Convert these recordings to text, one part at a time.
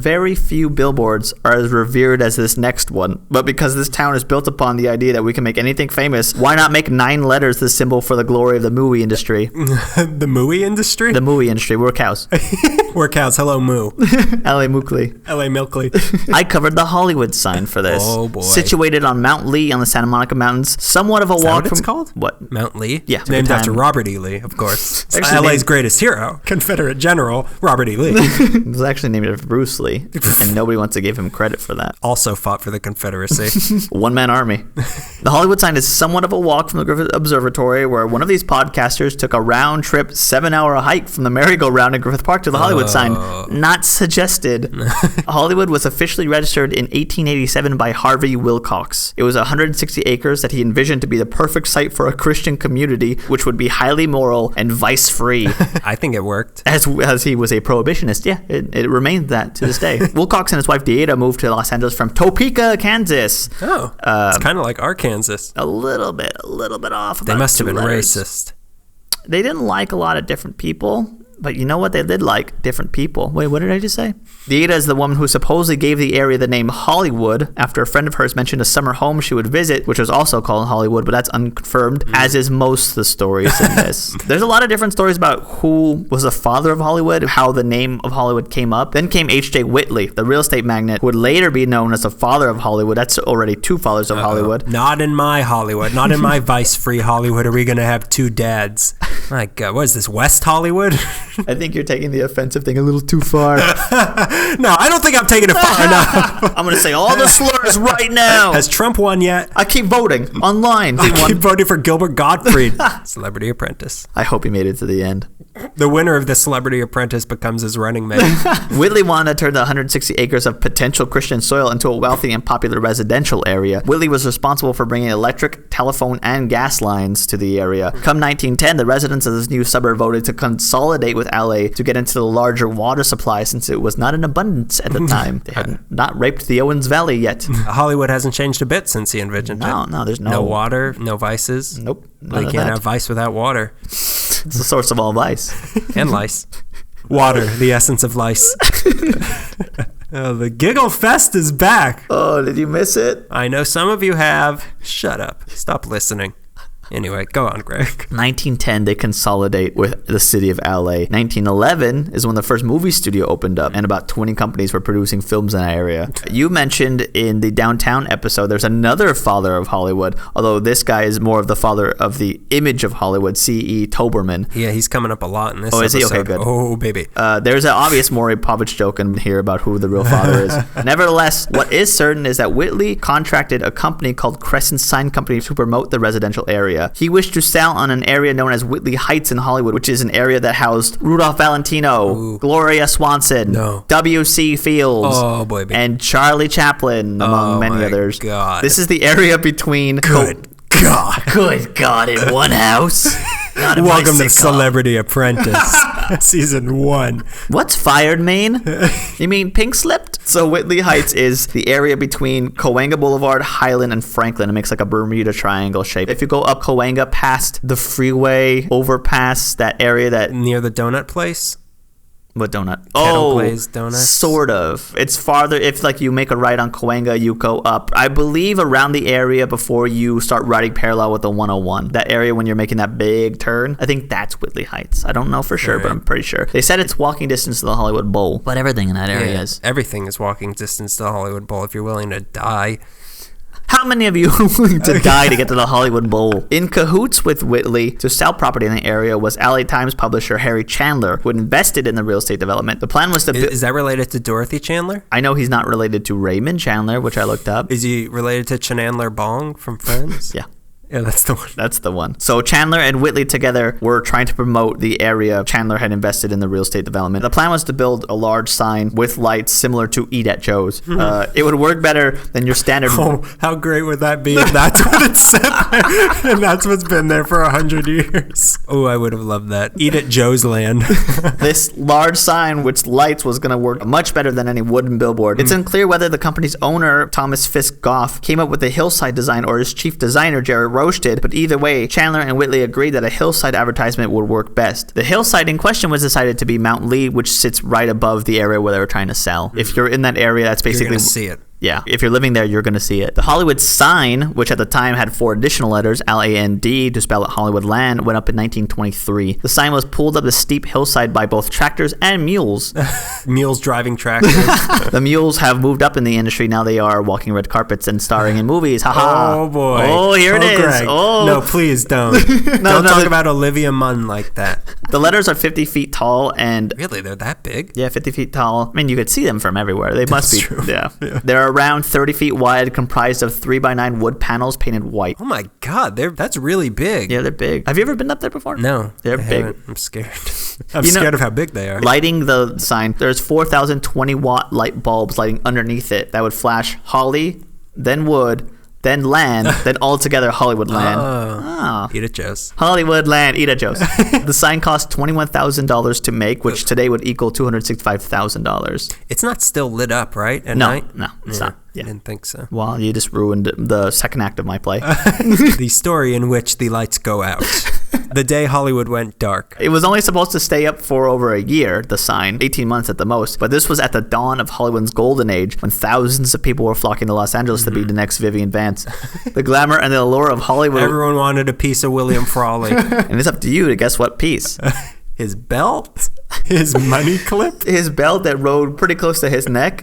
Very few billboards are as revered as this next one, but because this town is built upon the idea that we can make anything famous, why not make 9 letters the symbol for the glory of the movie industry? The movie industry? The movie industry. We're cows. We're cows. Hello, moo. L.A. Mookley. L.A. Milkley. I covered the Hollywood sign for this. Oh, boy. Situated on Mount Lee on the Santa Monica Mountains. Somewhat of a Is walk that what from... it's called? What? Mount Lee? Yeah. Named after Robert E. Lee, of course. Actually LA's greatest hero, Confederate General Robert E. Lee. It was actually named after Bruce Lee, and nobody wants to give him credit for that. Also fought for the Confederacy. One-man army. The Hollywood sign is somewhat of a walk from the Griffith Observatory, where one of these podcasters took a round-trip 7-hour hike from the merry-go-round in Griffith Park to the Hollywood sign. Not suggested. Hollywood was officially registered in 1887 by Harvey Wilcox. It was 160 acres that he envisioned to be the perfect site for a Christian community, which would be highly moral and vice-free. I think it worked. As he was a prohibitionist, yeah, it remained that to this day. Wilcox and his wife Deida moved to Los Angeles from Topeka, Kansas. Oh, it's kind of like Arkansas. A little bit off. They must have been racist. They didn't like a lot of different people, but you know what? They did like different people. Wait, what did I just say? Deida is the woman who supposedly gave the area the name Hollywood after a friend of hers mentioned a summer home she would visit, which was also called Hollywood, but that's unconfirmed, as is most of the stories in this. There's a lot of different stories about who was the father of Hollywood, how the name of Hollywood came up. Then came H.J. Whitley, the real estate magnate, who would later be known as the father of Hollywood. That's already 2 fathers of Hollywood. Not in my Hollywood. Not in my vice-free Hollywood are we going to have 2 dads. My God, what is this, West Hollywood? I think you're taking the offensive thing a little too far. No, I don't think I'm taking it far enough. I'm going to say all the slurs right now. Has Trump won yet? I keep voting online. I keep voting for Gilbert Gottfried. Celebrity Apprentice. I hope he made it to the end. The winner of the Celebrity Apprentice becomes his running mate. Whitley wanted to turn the 160 acres of potential Christian soil into a wealthy and popular residential area. Whitley was responsible for bringing electric, telephone, and gas lines to the area. Come 1910, the residents of this new suburb voted to consolidate with LA to get into the larger water supply since it was not in abundance at the time. They had not raped the Owens Valley yet. Hollywood hasn't changed a bit since he envisioned it. No, there's no water, no vices. Nope. Well, you can't have vice without water. It's the source of all vice. And lice. Water, the essence of lice. Oh, the Giggle Fest is back. Oh, did you miss it? I know some of you have. Shut up. Stop listening. Anyway, go on, Greg. 1910, they consolidate with the city of LA. 1911 is when the first movie studio opened up, and about 20 companies were producing films in that area. You mentioned in the downtown episode, there's another father of Hollywood, although this guy is more of the father of the image of Hollywood, C.E. Toberman. Yeah, he's coming up a lot in this episode. Is he? Okay, good. Oh, baby. There's an obvious Maury Povich joke in here about who the real father is. Nevertheless, what is certain is that Whitley contracted a company called Crescent Sign Company to promote the residential area. He wished to sell on an area known as Whitley Heights in Hollywood, which is an area that housed Rudolph Valentino, Gloria Swanson, W.C. Fields, and Charlie Chaplin, among many others. God. This is the area between... Good God, in one house? Welcome to Celebrity Apprentice, Season 1. What's fired mean? You mean pink slipped? So Whitley Heights is the area between Cahuenga Boulevard, Highland, and Franklin. It makes like a Bermuda Triangle shape. If you go up Cahuenga past the freeway overpass, that area that... Near the donut place? What donut? Kettle glazed donuts? Sort of. It's farther. If like you make a right on Cahuenga, you go up, I believe, around the area before you start riding parallel with the 101. That area when you're making that big turn. I think that's Whitley Heights. I don't know for sure, but I'm pretty sure. They said it's walking distance to the Hollywood Bowl, but everything in that area is. Everything is walking distance to the Hollywood Bowl if you're willing to die. How many of you are willing to die to get to the Hollywood Bowl? In cahoots with Whitley to sell property in the area was LA Times publisher Harry Chandler, who had invested in the real estate development. The plan was to... Is that related to Dorothy Chandler? I know he's not related to Raymond Chandler, which I looked up. Is he related to Chanandler Bong from Friends? Yeah. Yeah, that's the one. That's the one. So Chandler and Whitley together were trying to promote the area. Chandler had invested in the real estate development. The plan was to build a large sign with lights similar to Eat at Joe's. It would work better than your standard... Oh, how great would that be if that's what it said there, and that's what's been there for 100 years. Oh, I would have loved that. Eat at Joe's Land. This large sign with lights was going to work much better than any wooden billboard. It's unclear whether the company's owner, Thomas Fisk Goff, came up with the hillside design or his chief designer, Jared roasted, but either way, Chandler and Whitley agreed that a hillside advertisement would work best. The hillside in question was decided to be Mount Lee, which sits right above the area where they were trying to sell. If you're in that area, that's basically... You're going to see it. Yeah, if you're living there, you're going to see it. The Hollywood sign, which at the time had 4 additional letters, L-A-N-D, to spell it Hollywood Land, went up in 1923. The sign was pulled up the steep hillside by both tractors and mules. Mules driving tractors. The mules have moved up in the industry. Now they are walking red carpets and starring in movies. Ha-ha. Oh, boy. Oh, here it is. Greg. Oh. No, please don't. Don't talk about Olivia Munn like that. The letters are 50 feet tall and... Really? They're that big? Yeah, 50 feet tall. I mean, you could see them from everywhere. They must be. True. Yeah. They're around 30 feet wide, comprised of 3x9 wood panels painted white. Oh my God, that's really big. Yeah, they're big. Have you ever been up there before? No. They're big. Haven't. I'm scared. I'm scared of how big they are. Lighting the sign, there's 4,020 watt light bulbs lighting underneath it that would flash Holly, then wood, then land, then all together Hollywood Land. Eat it, Joe's. Hollywood Land, eat it, Joe's. The sign cost $21,000 to make, which today would equal $265,000. It's not still lit up, right? At night? No, it's not. Yeah. I didn't think so. Well, you just ruined the second act of my play. The story in which the lights go out. The day Hollywood went dark. It was only supposed to stay up for over a year, the sign, 18 months at the most. But this was at the dawn of Hollywood's golden age, when thousands of people were flocking to Los Angeles to be the next Vivian Vance. The glamour and the allure of Hollywood. Everyone wanted a piece of William Frawley. And it's up to you to guess what piece. His belt? His money clip? His belt that rode pretty close to his neck.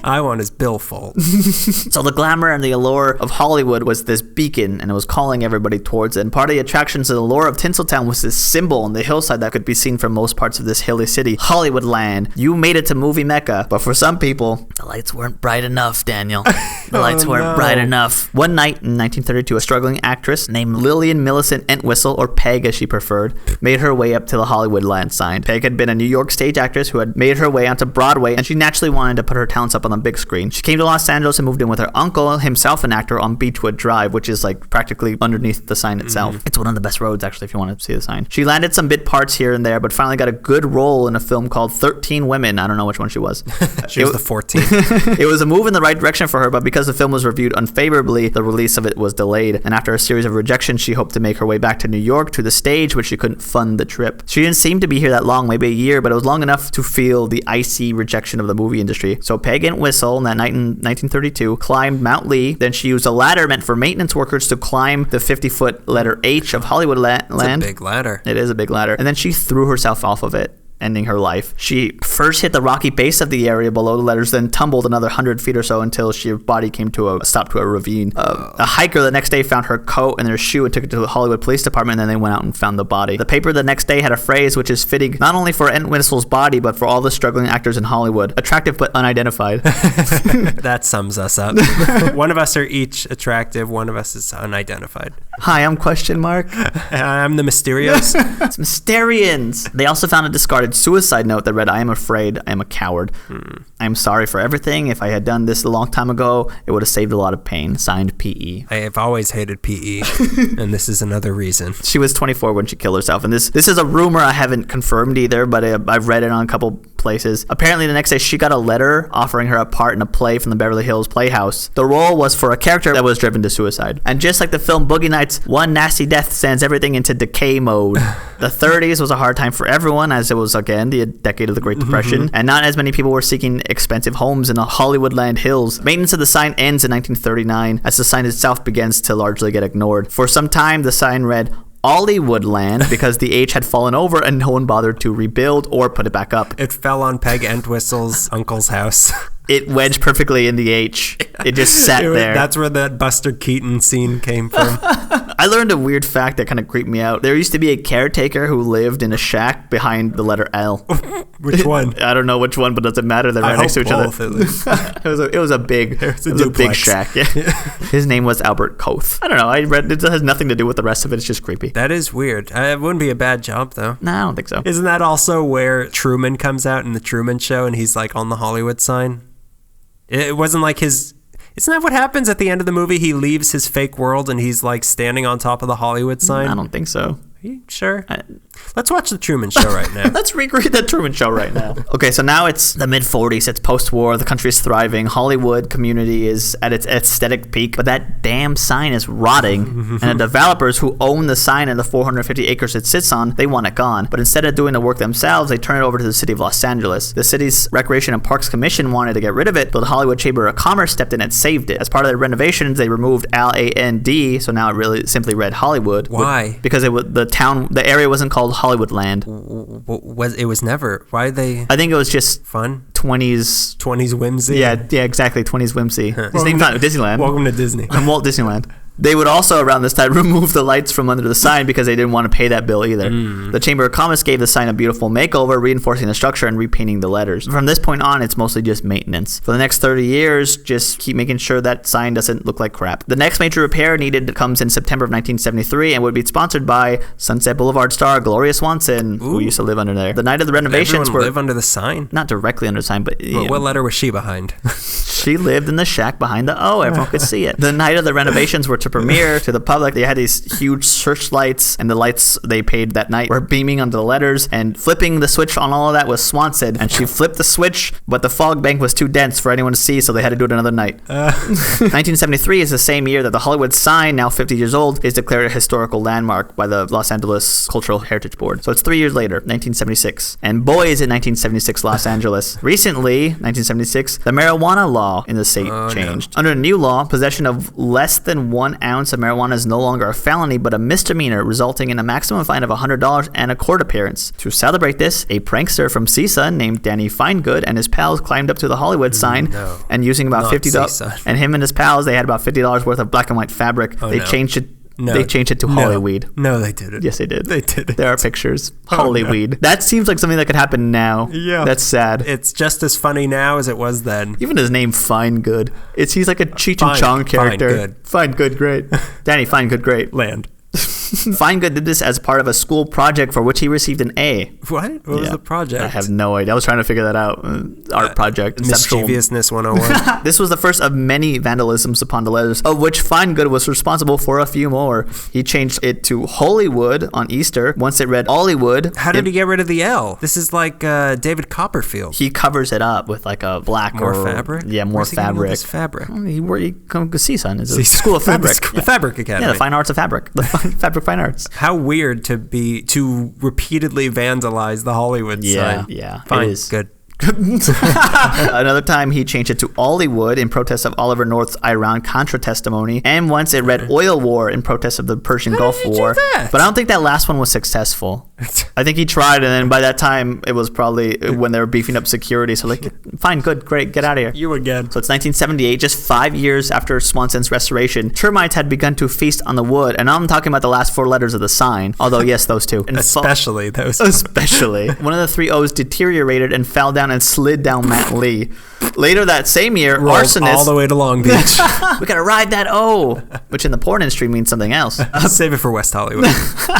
I want his billfold. So the glamour and the allure of Hollywood was this beacon, and it was calling everybody towards it. And part of the attractions of the allure of Tinseltown was this symbol on the hillside that could be seen from most parts of this hilly city, Hollywood Land. You made it to movie Mecca, but for some people, the lights weren't bright enough, Daniel. The lights weren't bright enough. One night in 1932, a struggling actress named Lillian Millicent Entwistle, or Peg as she preferred, made her way up to the Hollywood Land sign. Peg had been a New York stage actress who had made her way onto Broadway, and she naturally wanted to put her talents up on the big screen. She came to Los Angeles and moved in with her uncle, himself an actor, on Beechwood Drive, which is like practically underneath the sign itself. It's one of the best roads, actually, if you want to see the sign. She landed some bit parts here and there, but finally got a good role in a film called 13 Women. I don't know which one she was. She was the 14th. It was a move in the right direction for her, but because the film was reviewed unfavorably, the release of it was delayed. And after a series of rejections, she hoped to make her way back to New York to the stage, but she couldn't fund the trip. She didn't seem to be here that long, maybe a year, but it was long enough to feel the icy rejection of the movie industry. So Peg Entwistle, in that night in 1932, climbed Mount Lee. Then she used a ladder meant for maintenance workers to climb the 50-foot letter H of Hollywood Land. It's a big ladder. It is a big ladder. And then she threw herself off of it, ending her life. She first hit the rocky base of the area below the letters, then tumbled another 100 feet or so until her body came to a stop to a ravine. A hiker the next day found her coat and her shoe and took it to the Hollywood Police Department, and then they went out and found the body. The paper the next day had a phrase which is fitting not only for Entwistle's body, but for all the struggling actors in Hollywood. Attractive but unidentified. That sums us up. One of us are each attractive, one of us is unidentified. Hi, I'm question mark. I'm the Mysterios. It's Mysterians. They also found a discarded suicide note that read, "I am afraid, I am a coward. I am sorry for everything. If I had done this a long time ago, it would have saved a lot of pain. Signed, P.E." I have always hated PE, and this is another reason. She was 24 when she killed herself, and this is a rumor I haven't confirmed either, but I've read it on a couple places. Apparently, the next day she got a letter offering her a part in a play from the Beverly Hills Playhouse. The role was for a character that was driven to suicide. And just like the film Boogie Nights, one nasty death sends everything into decay mode. The 30s was a hard time for everyone, as it was, again, the decade of the Great Depression, and not as many people were seeking expensive homes in the Hollywood Land hills. Maintenance of the sign ends in 1939, as the sign itself begins to largely get ignored. For some time, the sign read Ollywood Land because the H had fallen over and no one bothered to rebuild or put it back up. It fell on Peg Entwistle's uncle's house. It wedged perfectly in the H. It just sat there. That's where that Buster Keaton scene came from. I learned a weird fact that kind of creeped me out. There used to be a caretaker who lived in a shack behind the letter L. Which one? I don't know which one, but it doesn't matter. They're right next to each other. It was a big shack. Yeah. His name was Albert Koth. I don't know. I read it has nothing to do with the rest of it. It's just creepy. That is weird. It wouldn't be a bad job though. No, I don't think so. Isn't that also where Truman comes out in the Truman Show and he's like on the Hollywood sign? It wasn't like his... Isn't that what happens at the end of the movie? He leaves his fake world and he's like standing on top of the Hollywood sign? I don't think so. you sure? Let's watch The Truman Show right now. Let's recreate the Truman Show right now. Okay, so now it's the mid-40s. It's post-war. The country is thriving. Hollywood community is at its aesthetic peak. But that damn sign is rotting. And the developers who own the sign and the 450 acres it sits on, they want it gone. But instead of doing the work themselves, they turn it over to the city of Los Angeles. The city's Recreation and Parks Commission wanted to get rid of it, but the Hollywood Chamber of Commerce stepped in and saved it. As part of their renovations, they removed LAND, so now it really simply read Hollywood. Why? Because the area wasn't called Hollywood Land. It was never. Why they? I think it was just Fun? 20s whimsy? Yeah, exactly. 20s whimsy. His name's not Disneyland. Welcome to Disney. I'm Walt Disneyland. They would also, around this time, remove the lights from under the sign because they didn't want to pay that bill either. The Chamber of Commerce gave the sign a beautiful makeover, reinforcing the structure and repainting the letters. From this point on, it's mostly just maintenance. For the next 30 years, just keep making sure that sign doesn't look like crap. The next major repair needed comes in September of 1973 and would be sponsored by Sunset Boulevard star Gloria Swanson, who used to live under there. The night of the renovations Everyone live under the sign? not directly under the sign, but What letter was she behind? she lived in the shack behind the O. Everyone could see it. The night of the renovations were to premiere to the public. They had these huge searchlights, and the lights they paid that night were beaming onto the letters, and flipping the switch on all of that was Swanson, and she flipped the switch, but the fog bank was too dense for anyone to see, so they had to do it another night. 1973 is the same year that the Hollywood sign, now 50 years old, is declared a historical landmark by the Los Angeles Cultural Heritage Board. So it's 3 years later, 1976. And boy, is it 1976 Los Angeles. Recently, 1976, the marijuana law in the state changed. Under the new law, possession of less than 1 ounce of marijuana is no longer a felony, but a misdemeanor, resulting in a maximum fine of $100 and a court appearance. To celebrate this, a prankster from CISA named Danny Finegood and his pals climbed up to the Hollywood sign and using about $50, and him and his pals, they had about $50 worth of black and white fabric. They changed it. They changed it to Hollyweed. No, they didn't. Yes, they did. They did it. There are pictures. Hollyweed. That seems like something that could happen now. Yeah. That's sad. It's just as funny now as it was then. Even his name, Finegood. He's like a Cheech and Chong character. Finegood, great. Danny Finegood, great. Land. Finegood did this as part of a school project for which he received an A. What was the project? I have no idea. I was trying to figure that out. Art project. Mischievousness 101. This was the first of many vandalisms upon the letters, of which Finegood was responsible for a few more. He changed it to Hollywood on Easter. Once it read Hollywood. How did he get rid of the L? This is like David Copperfield. He covers it up with like a black fabric. Yeah, more fabric. This fabric. He come to CSUN. It's a school of fabric. The Fabric Academy. Yeah, the fine arts of fabric. The fabric fine arts. How weird to repeatedly vandalize the Hollywood sign. Yeah, fine, it is. Good. Another time he changed it to Ollywood in protest of Oliver North's Iran-Contra testimony, and once it read Oil War in protest of the Persian Gulf War. But I don't think that last one was successful. I think he tried, and then by that time it was probably when they were beefing up security. So like, fine, good, great, get out of here. You again. So it's 1978, just 5 years after Swanson's restoration. Termites had begun to feast on the wood, and I'm talking about the last 4 letters of the sign. Although yes, those two. And especially those. Especially. One of the 3 O's deteriorated and fell down and slid down Matt Lee. Later that same year, arsonists all the way to Long Beach. We gotta ride that O, which in the porn industry means something else. Save it for West Hollywood.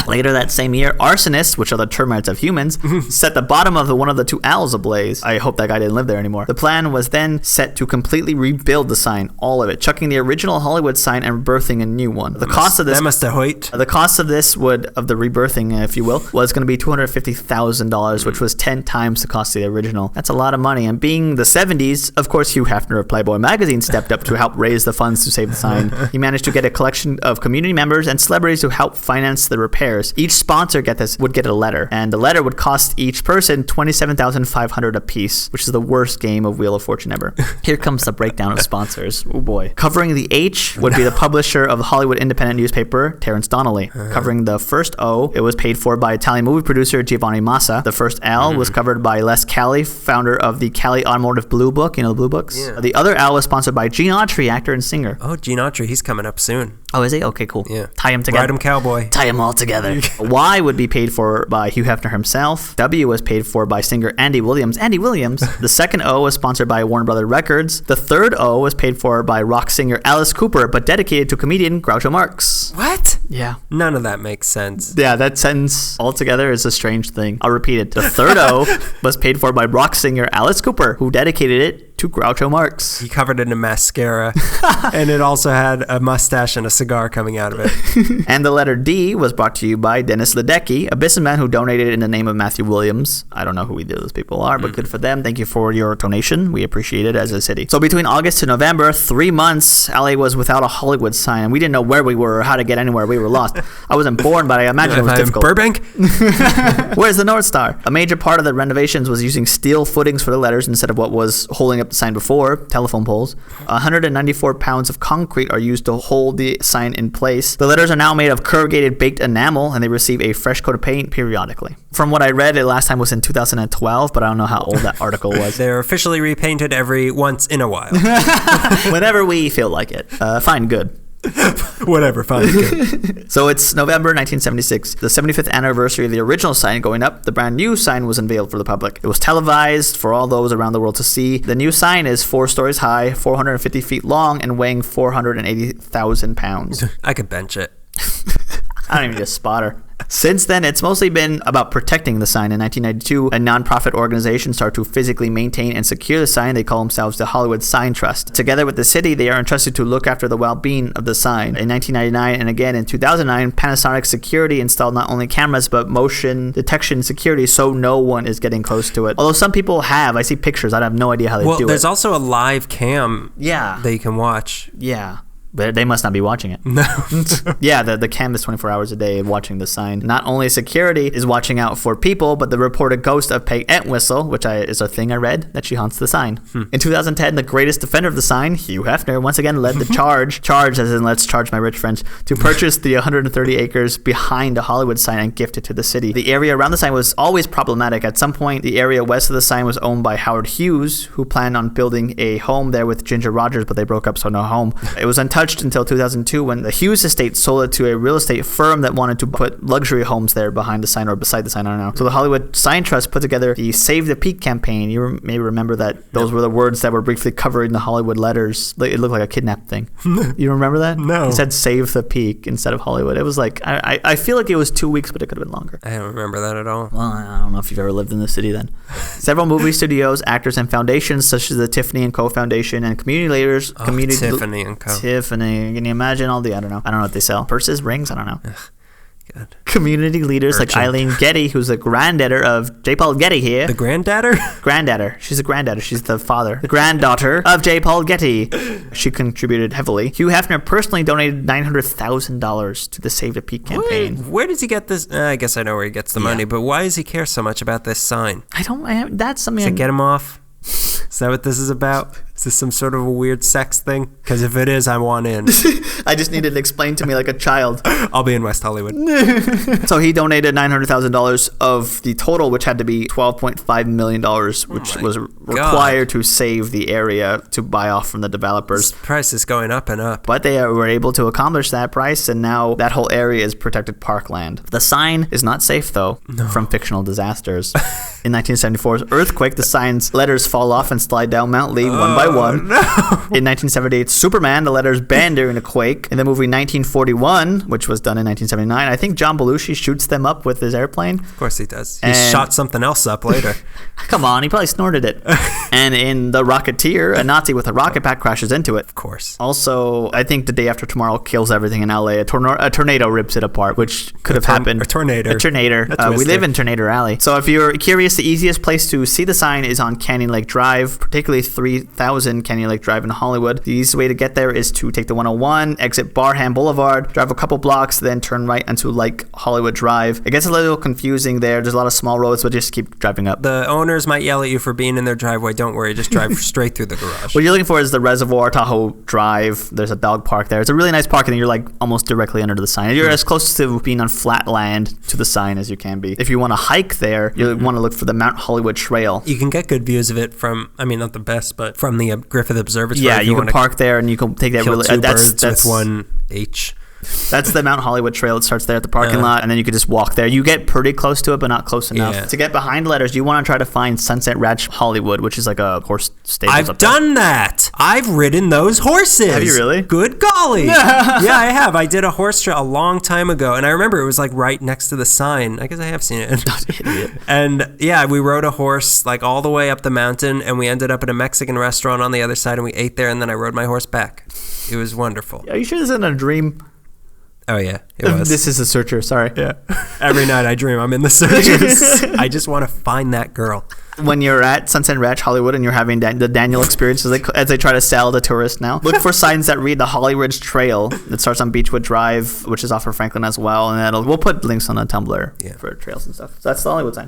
Later that same year, arsonists, which are the termites of humans, set the bottom of one of the 2 owls ablaze. I hope that guy didn't live there anymore. The plan was then set to completely rebuild the sign, all of it, chucking the original Hollywood sign and birthing a new one. The cost of this, the cost of this of the rebirthing, if you will, was going to be $250,000, which was 10 times the cost of the original. That's a lot of money. And being the 70s, of course, Hugh Hefner of Playboy magazine stepped up to help raise the funds to save the sign. He managed to get a collection of community members and celebrities to help finance the repairs. Each sponsor would get a letter, and the letter would cost each person $27,500 apiece, which is the worst game of Wheel of Fortune ever. Here comes the breakdown of sponsors. Oh boy. Covering the H would be the publisher of the Hollywood Independent newspaper, Terrence Donnelly. Covering the first O, it was paid for by Italian movie producer Giovanni Massa. The first L was covered by Les Cali, founder of the Cali Automotive Blue Book, you know the Blue Books? Yeah. The other L was sponsored by Gene Autry, actor and singer. Oh, Gene Autry, he's coming up soon. Oh, is he? Okay, cool. Yeah. Tie him together. Ride him, cowboy. Tie him all together. Y would be paid for by Hugh Hefner himself. W was paid for by singer Andy Williams. Andy Williams. The second O was sponsored by Warner Brothers Records. The third O was paid for by rock singer Alice Cooper, but dedicated to comedian Groucho Marx. What? Yeah. None of that makes sense. Yeah, that sentence altogether is a strange thing. I'll repeat it. The third O was paid for by rock singer Alice Cooper, who dedicated it to Groucho Marx. He covered it in mascara, and it also had a mustache and a cigar coming out of it. And the letter D was brought to you by Dennis Ledecky, a businessman who donated in the name of Matthew Williams. I don't know who either of those people are, but good for them. Thank you for your donation. We appreciate it as a city. So between August to November, 3 months, LA was without a Hollywood sign, and we didn't know where we were or how to get anywhere. We were lost. I wasn't born, but I imagine it was difficult. Burbank? Where's the North Star? A major part of the renovations was using steel footings for the letters instead of what was holding up the sign before, telephone poles. 194 pounds of concrete are used to hold the sign in place. The letters are now made of corrugated baked enamel, and they receive a fresh coat of paint periodically. From what I read, the last time was in 2012, but I don't know how old that article was. They're officially repainted every once in a while. Whenever we feel like it. Fine, good. Whatever, fine. Good. So it's November 1976, the 75th anniversary of the original sign going up. The brand new sign was unveiled for the public. It was televised for all those around the world to see. The new sign is 4 stories high, 450 feet long, and weighing 480,000 pounds. I could bench it. I don't even need a spotter. Since then, it's mostly been about protecting the sign. In 1992, a nonprofit organization started to physically maintain and secure the sign. They call themselves the Hollywood Sign Trust. Together with the city, they are entrusted to look after the well-being of the sign. In 1999 and again in 2009, Panasonic Security installed not only cameras but motion detection security so no one is getting close to it. Although some people have. I see pictures. I have no idea how they do it. Well, there's also a live cam that you can watch. Yeah. But they must not be watching it. No. Yeah, the cam is 24 hours a day watching the sign. Not only security is watching out for people, but the reported ghost of Peg Entwistle, which is a thing I read, that she haunts the sign. In 2010, the greatest defender of the sign, Hugh Hefner, once again led the charge as in let's charge my rich friends, to purchase the 130 acres behind the Hollywood sign and gift it to the city. The area around the sign was always problematic. At some point, the area west of the sign was owned by Howard Hughes, who planned on building a home there with Ginger Rogers, but they broke up, so no home. It was untouched until 2002 when the Hughes estate sold it to a real estate firm that wanted to put luxury homes there behind the sign or beside the sign, I don't know. So the Hollywood Sign Trust put together the Save the Peak campaign. You may remember that those were the words that were briefly covered in the Hollywood letters. It looked like a kidnap thing. You remember that? No. It said Save the Peak instead of Hollywood. It was like, I feel like it was 2 weeks, but it could have been longer. I don't remember that at all. Well, I don't know if you've ever lived in the city then. Several movie studios, actors, and foundations such as the Tiffany & Co. Foundation and community leaders. Tiffany & Co. Tiffany. Can you imagine all the, I don't know what they sell. Purses, rings, I don't know. Good. Community leaders like Eileen Getty, who's the granddaughter of J. Paul Getty here. The granddaughter? Granddaughter. She's the granddaughter. She's the father. The granddaughter of J. Paul Getty. She contributed heavily. Hugh Hefner personally donated $900,000 to the Save the Peak campaign. Where does he get this? I guess I know where he gets the money, but why does he care so much about this sign? That's something. Does it get him off? Is that what this is about? Is this some sort of a weird sex thing? Because if it is, I want in. I just needed it explained to me like a child. I'll be in West Hollywood. So he donated $900,000 of the total, which had to be $12.5 million, which was required to save the area to buy off from the developers. This price is going up and up. But they were able to accomplish that price, and now that whole area is protected parkland. The sign is not safe, though, from fictional disasters. In 1974's earthquake, the sign's letters fall off and slide down Mount Lee one by one. No. In 1978's Superman, the letters bend during a quake. In the movie 1941, which was done in 1979, I think John Belushi shoots them up with his airplane. Of course he does. He shot something else up later. Come on, he probably snorted it. And in The Rocketeer, a Nazi with a rocket pack crashes into it. Of course. Also, I think The Day After Tomorrow kills everything in LA. A tornado rips it apart, which could have happened. A tornado. We live in Tornado Alley. So if you're curious, the easiest place to see the sign is on Canyon Lake Drive, particularly 3000 Canyon Lake Drive in Hollywood. The easiest way to get there is to take the 101, exit Barham Boulevard, drive a couple blocks, then turn right onto Lake Hollywood Drive. It gets a little confusing there. There's a lot of small roads, but just keep driving up. The owners might yell at you for being in their driveway. Don't worry, just drive straight through the garage. What you're looking for is the Reservoir Tahoe Drive. There's a dog park there. It's a really nice park, and you're like almost directly under the sign. You're as close to being on flat land to the sign as you can be. If you want to hike there, you want to look for the Mount Hollywood Trail. You can get good views of it from, I mean, not the best, but from the Griffith Observatory. Yeah, you can park there and you can take that really. That's with one H. That's the Mount Hollywood Trail. It starts there at the parking lot, and then you could just walk there. You get pretty close to it, but not close enough. Yeah. To get behind letters, you want to try to find Sunset Ranch Hollywood, which is like a horse stable. I've done that. I've ridden those horses. Have you really? Good golly. Yeah, I have. I did a horse trail a long time ago, and I remember it was like right next to the sign. I guess I have seen it. Idiot. And yeah, we rode a horse like all the way up the mountain, and we ended up at a Mexican restaurant on the other side, and we ate there, and then I rode my horse back. It was wonderful. Are you sure this isn't a dream? Oh yeah, it was. This is a searcher. Sorry. Yeah. Every night I dream I'm in the Searchers. I just want to find that girl. When you're at Sunset Ranch Hollywood and you're having the Daniel experience as they try to sell the tourist now, look for signs that read the Holly Ridge Trail. It starts on Beechwood Drive, which is off of Franklin as well, and we'll put links on the Tumblr for trails and stuff. So that's the Hollywood sign.